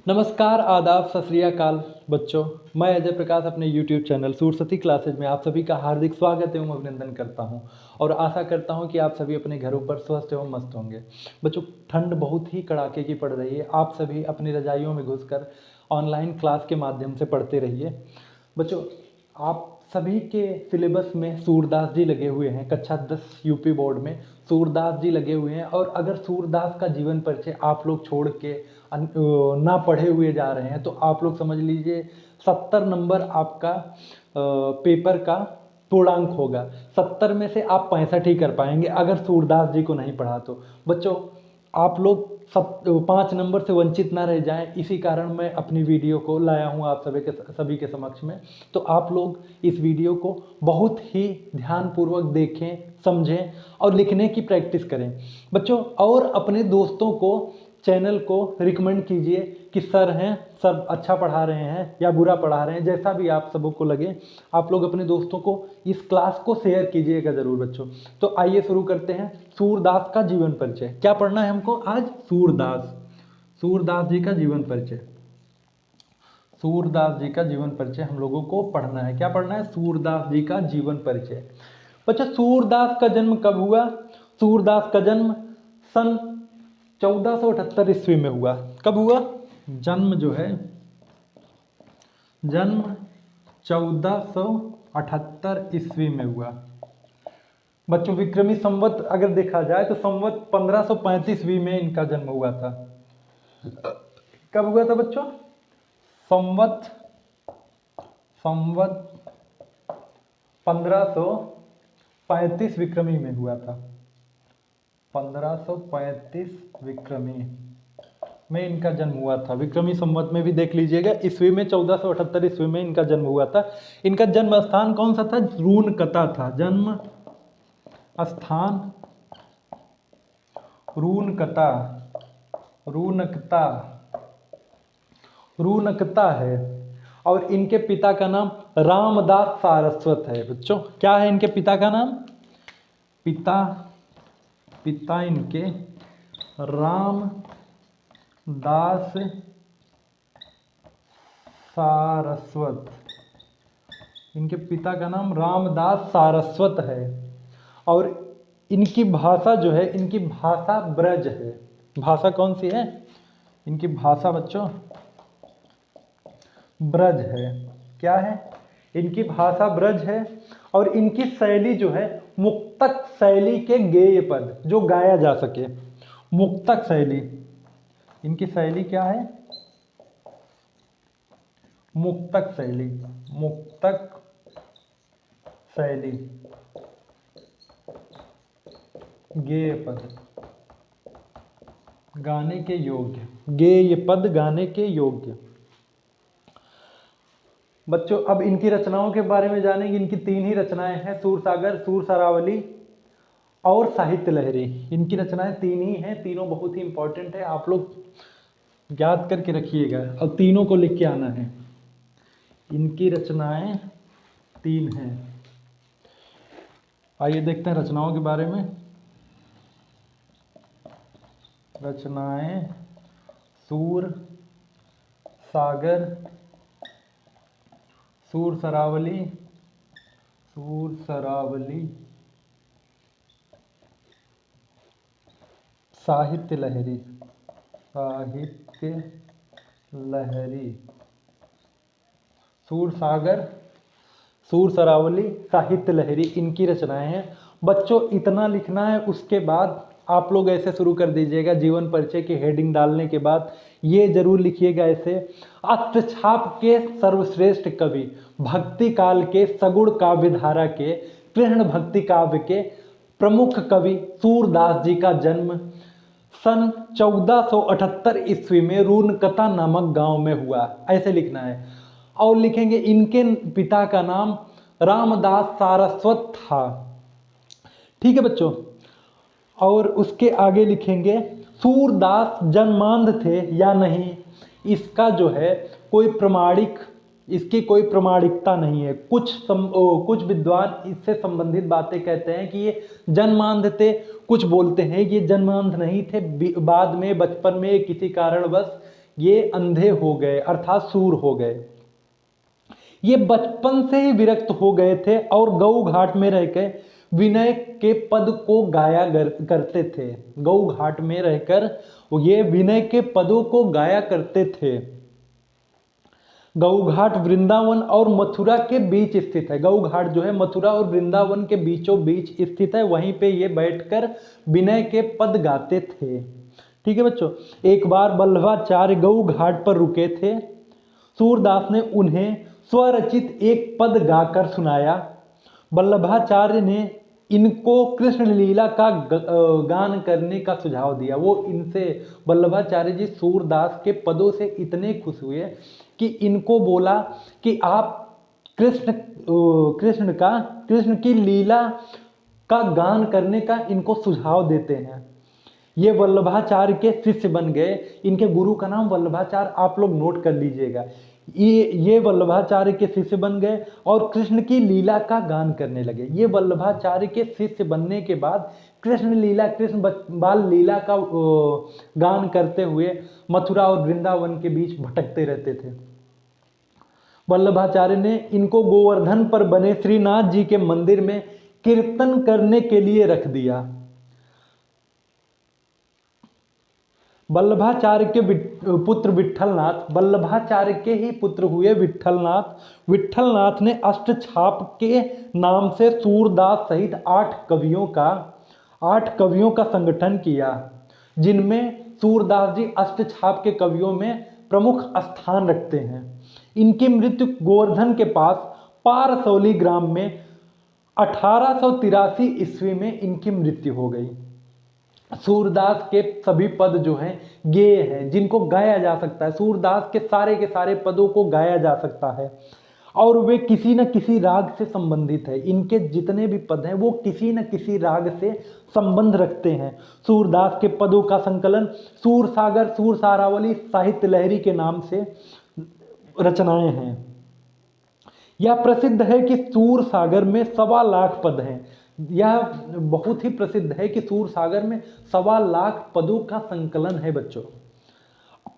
नमस्कार, आदाब, सत श्री अकाल बच्चों। मैं अजय प्रकाश अपने YouTube चैनल सूरसती क्लासेज में आप सभी का हार्दिक स्वागत एवं अभिनंदन करता हूं और आशा करता हूं कि आप सभी अपने घरों पर स्वस्थ एवं मस्त होंगे। बच्चों, ठंड बहुत ही कड़ाके की पड़ रही है। आप सभी अपनी रजाइयों में घुसकर ऑनलाइन क्लास के माध्यम से पढ़ते रहिए। बच्चों, आप सभी के सिलेबस में सूरदास जी लगे हुए हैं। कक्षा 10 यूपी बोर्ड में सूरदास जी लगे हुए हैं और अगर सूरदास का जीवन परिचय आप लोग छोड़ के ना पढ़े हुए जा रहे हैं तो आप लोग समझ लीजिए 70 नंबर आपका पेपर का पूर्णांक होगा। 70 में से आप 65 ही कर पाएंगे अगर सूरदास जी को नहीं पढ़ा तो। बच्चों, आप लोग 5 नंबर से वंचित ना रह जाएं, इसी कारण मैं अपनी वीडियो को लाया हूं आप सभी के समक्ष में। तो आप लोग इस वीडियो को बहुत ही ध्यानपूर्वक देखें, समझें और लिखने की प्रैक्टिस करें बच्चों। और अपने दोस्तों को चैनल को रिकमेंड कीजिए कि सर हैं, सब अच्छा पढ़ा रहे हैं या बुरा पढ़ा रहे हैं, जैसा भी आप सबों को लगे आप लोग अपने दोस्तों को इस क्लास को शेयर कीजिएगा ज़रूर बच्चों। तो आइए शुरू करते हैं। सूरदास का जीवन परिचय क्या पढ़ना है हमको आज? सूरदास जी का जीवन परिचय। सूरदास जी का जीवन परिचय हम लोगों को पढ़ना है। क्या पढ़ना है? सूरदास जी का जीवन परिचय। बच्चों, सूरदास का जन्म कब हुआ? सूरदास का जन्म सन 1478 ईस्वी में हुआ। कब हुआ? जन्म जो है, जन्म 1478 ईस्वी में हुआ। बच्चों, विक्रमी संवत अगर देखा जाए तो संवत 1535 ईस्वी में इनका जन्म हुआ था। कब हुआ था बच्चों? संवत 1535 विक्रमी में हुआ था। 1535 विक्रमी में इनका जन्म हुआ था। विक्रमी संवत में भी देख लीजिएगा, ईस्वी में 1478 ईस्वी में इनका जन्म हुआ था। इनका जन्म स्थान कौन सा था? रूनकता था। जन्म स्थान रूनकता है। और इनके पिता का नाम रामदास सारस्वत है। बच्चों, क्या है इनके पिता का नाम? पिता इनके रामदास सारस्वत। इनके पिता का नाम रामदास सारस्वत है। और इनकी भाषा जो है, इनकी भाषा ब्रज है। भाषा कौन सी है? इनकी भाषा बच्चों ब्रज है। क्या है? इनकी भाषा ब्रज है। और इनकी शैली जो है मुक्तक शैली के गेय पद जो गाया जा सके, मुक्तक शैली। इनकी शैली क्या है? मुक्तक शैली गेय पद गाने के योग्य, गेय पद गाने के योग्य। बच्चों, अब इनकी रचनाओं के बारे में जानेंगे। इनकी 3 ही रचनाएं हैं, सूरसागर, सूर सरावली और साहित्य लहरी। इनकी रचनाएं 3 ही हैं, तीनों बहुत ही इंपॉर्टेंट है। आप लोग याद करके रखिएगा और तीनों को लिख के आना है। इनकी रचनाएं 3 हैं। आइए देखते हैं रचनाओं के बारे में। रचनाएं सूर सागर, सूर सरावली, साहित्य लहरी। सूर सागर, सूर सरावली, साहित्य लहरी इनकी रचनाएं हैं। बच्चों, इतना लिखना है। उसके बाद आप लोग ऐसे शुरू कर दीजिएगा, जीवन परिचय की हेडिंग डालने के बाद ये जरूर लिखिएगा ऐसे: अष्टछाप के सर्वश्रेष्ठ कवि, भक्ति काल के सगुण काव्य धारा के कृष्ण भक्ति काव्य के प्रमुख कवि सूरदास जी का जन्म सन 1478 ईस्वी में रूनकता नामक गांव में हुआ। ऐसे लिखना है। और लिखेंगे इनके पिता का नाम रामदास सारस्वत था। ठीक है बच्चों। और उसके आगे लिखेंगे सूरदास जन्मांध थे या नहीं, इसका जो है इसकी कोई प्रमाणिकता नहीं है। कुछ विद्वान इससे संबंधित बातें कहते हैं कि ये जन्मांध थे, कुछ बोलते हैं ये जन्मांध नहीं थे, बाद में बचपन में किसी कारणवश ये अंधे हो गए अर्थात सूर हो गए। ये बचपन से ही विरक्त हो गए थे और गऊ घाट में रहकर विनय के पद को गाया करते थे। गऊ घाट में रहकर ये विनय के पदों को गाया करते थे। गऊ घाट वृंदावन और मथुरा के बीच स्थित है। गऊ घाट जो है मथुरा और वृंदावन के बीचों बीच स्थित है। वहीं पे ये बैठकर विनय के पद गाते थे। ठीक है बच्चों, एक बार वल्लभाचार्य गऊ घाट पर रुके थे। सूरदास ने उन्हें स्वरचित एक पद गाकर सुनाया। वल्लभाचार्य ने इनको कृष्ण लीला का गान करने का सुझाव दिया। वो इनसे वल्लभाचार्य जी सूरदास के पदों से इतने खुश हुए कि इनको बोला कि आप कृष्ण की लीला का गान करने का इनको सुझाव देते हैं। ये वल्लभाचार्य के शिष्य बन गए। इनके गुरु का नाम वल्लभाचार्य, आप लोग नोट कर लीजिएगा। ये वल्लभाचार्य के शिष्य बन गए और कृष्ण की लीला का गान करने लगे। ये वल्लभाचार्य के शिष्य बनने के बाद कृष्ण बाल लीला का गान करते हुए मथुरा और वृंदावन के बीच भटकते रहते थे। वल्लभाचार्य ने इनको गोवर्धन पर बने श्रीनाथ जी के मंदिर में कीर्तन करने के लिए रख दिया। वल्लभाचार्य के पुत्र विट्ठलनाथ, वल्लभाचार्य के ही पुत्र हुए विट्ठलनाथ। विट्ठलनाथ ने अष्टछाप के नाम से सूरदास सहित 8 कवियों का संगठन किया, जिनमें सूरदास जी अष्टछाप के कवियों में प्रमुख स्थान रखते हैं। इनकी मृत्यु गोवर्धन के पास पारसौली ग्राम में 1883 ईस्वी में इनकी मृत्यु हो गई। सूरदास के सभी पद जो हैं गेय हैं, जिनको गाया जा सकता है। सूरदास के सारे पदों को गाया जा सकता है और वे किसी न किसी राग से संबंधित है। इनके जितने भी पद हैं वो किसी न किसी राग से संबंध रखते हैं। सूरदास के पदों का संकलन सूरसागर, सूरसारावली, साहित्य लहरी के नाम से रचनाएं हैं। यह प्रसिद्ध है कि सूरसागर में 1.25 लाख पद हैं। यह बहुत ही प्रसिद्ध है कि सूरसागर में 1.25 लाख पदों का संकलन है बच्चों,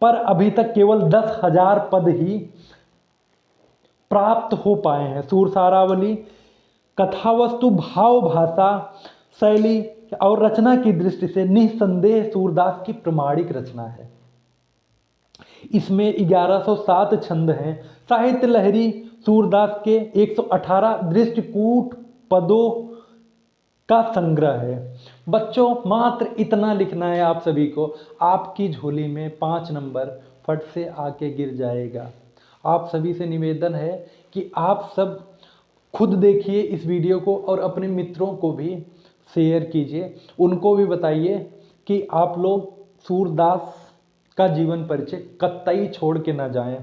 पर अभी तक केवल 10,000 पद ही प्राप्त हो पाए हैं। सूरसारावली कथावस्तु, भाव, भाषा, शैली और रचना की दृष्टि से निस्संदेह सूरदास की प्रमाणिक रचना है। इसमें 1107 छंद हैं। साहित्य लहरी सूरदास के 118 दृष्टिकूट पदों का संग्रह है। बच्चों मात्र इतना लिखना है आप सभी को, आपकी झोली में 5 नंबर फट से आके गिर जाएगा। आप सभी से निवेदन है कि आप सब खुद देखिए इस वीडियो को और अपने मित्रों को भी शेयर कीजिए। उनको भी बताइए कि आप लोग सूरदास का जीवन परिचय कतई छोड़ के ना जाएं।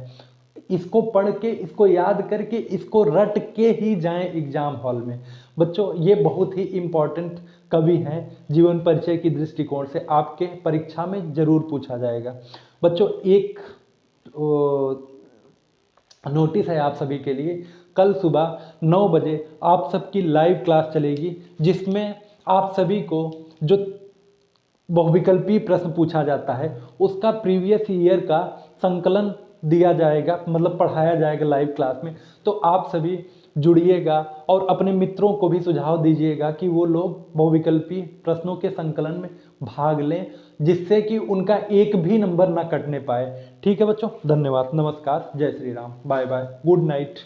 इसको पढ़ के, इसको याद करके, इसको रट के ही जाएं एग्जाम हॉल में। बच्चों ये बहुत ही इम्पॉर्टेंट कवि हैं, जीवन परिचय की दृष्टिकोण से आपके परीक्षा में जरूर पूछा जाएगा। बच्चों एक नोटिस है आप सभी के लिए, कल सुबह 9 बजे आप सबकी लाइव क्लास चलेगी, जिसमें आप सभी को जो बहुविकल्पीय प्रश्न पूछा जाता है उसका प्रीवियस ईयर का संकलन दिया जाएगा, मतलब पढ़ाया जाएगा लाइव क्लास में। तो आप सभी जुड़िएगा और अपने मित्रों को भी सुझाव दीजिएगा कि वो लोग बहुविकल्पीय प्रश्नों के संकलन में भाग लें, जिससे कि उनका एक भी नंबर ना कटने पाए। ठीक है बच्चों, धन्यवाद, नमस्कार, जय Shri Ram, bye bye, good night.